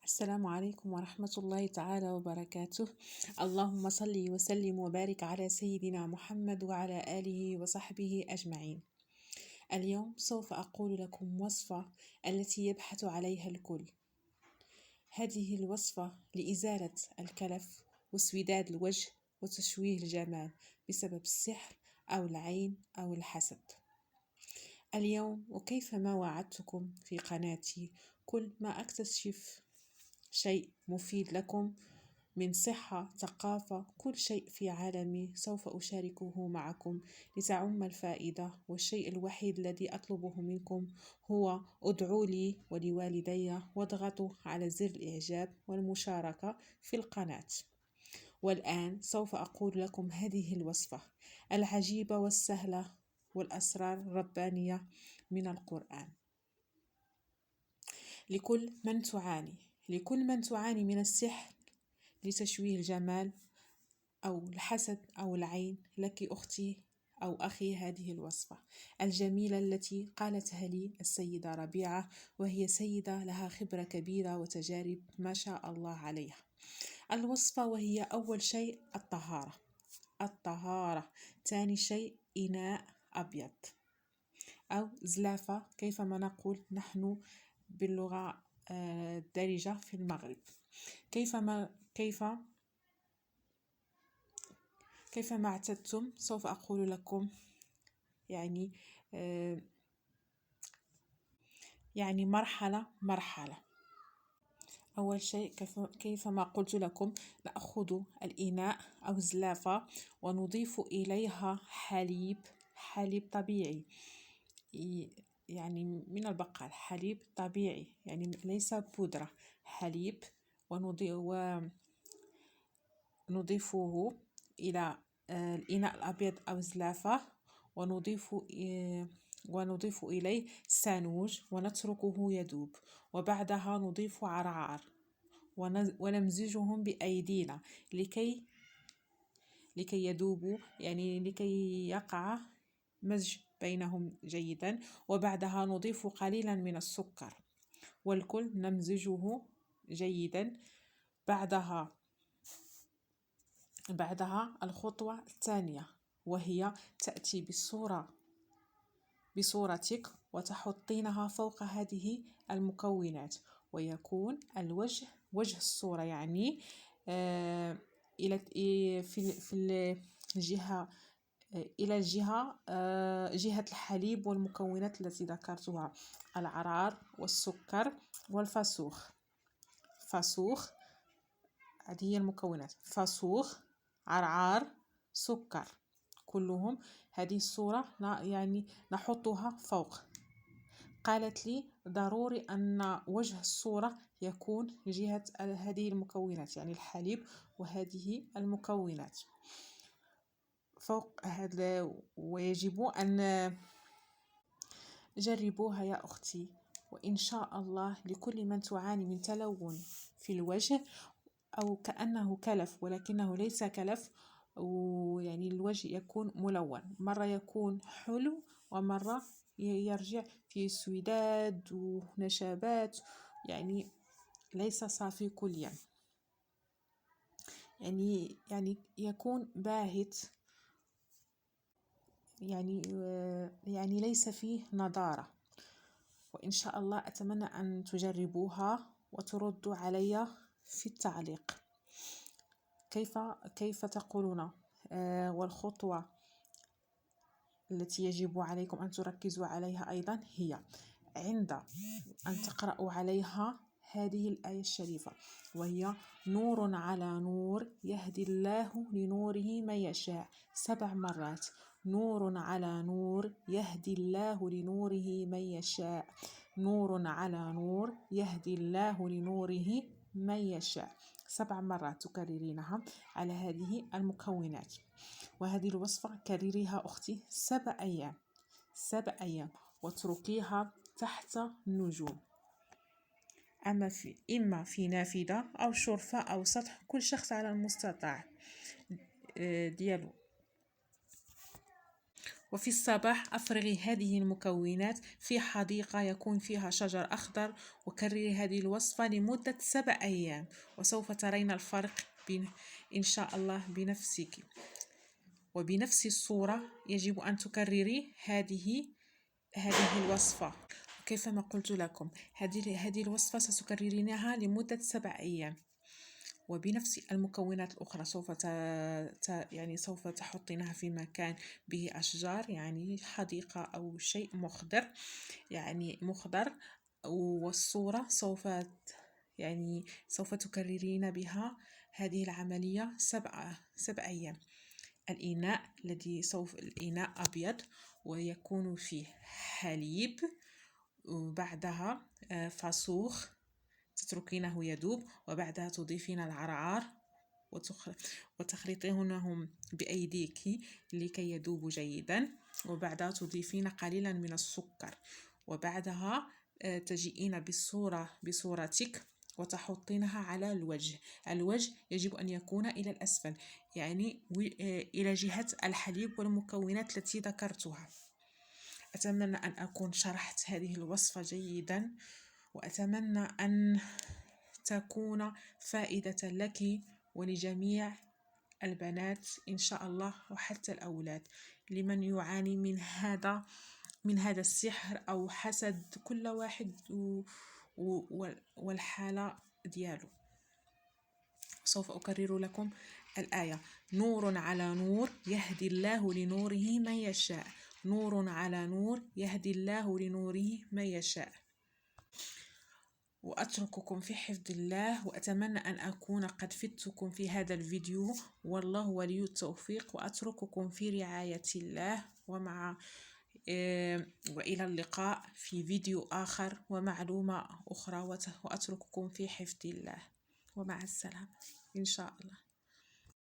السلام عليكم ورحمة الله تعالى وبركاته. اللهم صل وسلم وبارك على سيدنا محمد وعلى آله وصحبه أجمعين. اليوم سوف أقول لكم وصفة التي يبحث عليها الكل. هذه الوصفة لإزالة الكلف واسوداد الوجه وتشويه الجمال بسبب السحر أو العين أو الحسد. اليوم وكيفما وعدتكم في قناتي كل ما أكتشف شيء مفيد لكم من صحة ثقافة كل شيء في عالمي سوف أشاركه معكم لتعم الفائدة. والشيء الوحيد الذي أطلبه منكم هو ادعوا لي ولوالدي واضغطوا على زر الإعجاب والمشاركة في القناة. والآن سوف أقول لكم هذه الوصفة العجيبة والسهلة والأسرار الربانية من القرآن لكل من تعاني من السحر لتشويه الجمال أو الحسد أو العين. لك أختي أو أخي هذه الوصفة الجميلة التي قالتها لي السيدة ربيعة، وهي سيدة لها خبرة كبيرة وتجارب ما شاء الله عليها. الوصفة وهي أول شيء الطهارة، ثاني شيء إناء أبيض أو زلافة كيفما نقول نحن باللغة الدارجة في المغرب. كيفما اعتدتم سوف أقول لكم يعني مرحلة. أول شيء كيفما قلت لكم نأخذ الإناء أو الزلافة ونضيف إليها حليب طبيعي، يعني من البقال، حليب طبيعي يعني ليس بودرة، حليب. ونضيفه إلى الإناء الأبيض أو الزلافة ونضيف إليه سانوج ونتركه يذوب، وبعدها نضيف عرعار ونمزجهم بأيدينا لكي يذوبوا، يعني لكي يقع مزج بينهم جيدا. وبعدها نضيف قليلا من السكر والكل نمزجه جيدا. بعدها الخطوة الثانية وهي تأتي بصورتك وتحطينها فوق هذه المكونات، ويكون وجه الصورة يعني إلى الجهة جهة الحليب والمكونات التي ذكرتها: العرعار والسكر والفاسوخ. هذه هي المكونات: فاسوخ، عرعار، سكر، كلهم هذه الصورة يعني نحطها فوق. قالت لي ضروري أن وجه الصورة يكون جهة هذه المكونات، يعني الحليب وهذه المكونات فوق هذا. ويجب أن جربوها يا أختي، وإن شاء الله لكل من تعاني من تلون في الوجه أو كأنه كلف ولكنه ليس كلف، ويعني الوجه يكون ملون، مرة يكون حلو ومرة يرجع في سويداد ونشابات، يعني ليس صافي كليا، يعني يكون باهت، يعني ليس فيه نضارة. وإن شاء الله أتمنى أن تجربوها وتردوا علي في التعليق كيف تقولون. والخطوة التي يجب عليكم أن تركزوا عليها أيضا هي عند أن تقرأوا عليها هذه الآية الشريفة، وهي: نور على نور يهدي الله لنوره من يشاء، 7 مرات. نور على نور يهدي الله لنوره من يشاء، نور على نور يهدي الله لنوره من يشاء، 7 مرات تكررينها على هذه المكونات. وهذه الوصفة كرريها أختي 7 أيام واتركيها تحت النجوم، إما في نافذة أو شرفة أو سطح، كل شخص على المستطاع ديالو. وفي الصباح أفرغي هذه المكونات في حديقة يكون فيها شجر أخضر، وكرري هذه الوصفة لمدة 7 أيام، وسوف ترين الفرق إن شاء الله بنفسك. وبنفس الصورة يجب أن تكرري هذه الوصفة. كيفما قلت لكم، هذه الوصفة ستكررينها لمدة 7 أيام، وبنفس المكونات الأخرى. سوف تحطينها في مكان به أشجار، يعني حديقة أو شيء مخضر، والصورة سوف تكررين بها هذه العملية 7 أيام. الإناء أبيض ويكون فيه حليب، وبعدها فاسوخ تتركينه يذوب، وبعدها تضيفين العرعار وتخلطينهم بأيديك لكي يذوب جيدا، وبعدها تضيفين قليلا من السكر، وبعدها تجيئين بصورتك وتحطينها على الوجه يجب أن يكون إلى الأسفل، يعني إلى جهة الحليب والمكونات التي ذكرتها. أتمنى أن أكون شرحت هذه الوصفة جيدا، وأتمنى أن تكون فائدة لك ولجميع البنات إن شاء الله، وحتى الأولاد، لمن يعاني من هذا السحر أو حسد، كل واحد والحالة دياله. سوف أكرر لكم الآية: نور على نور يهدي الله لنوره من يشاء، نور على نور يهدي الله لنوره من يشاء. وأترككم في حفظ الله، وأتمنى أن أكون قد فدتكم في هذا الفيديو، والله ولي التوفيق، وأترككم في رعاية الله، وإلى اللقاء في فيديو آخر ومعلومة أخرى، وأترككم في حفظ الله، ومع السلامة إن شاء الله.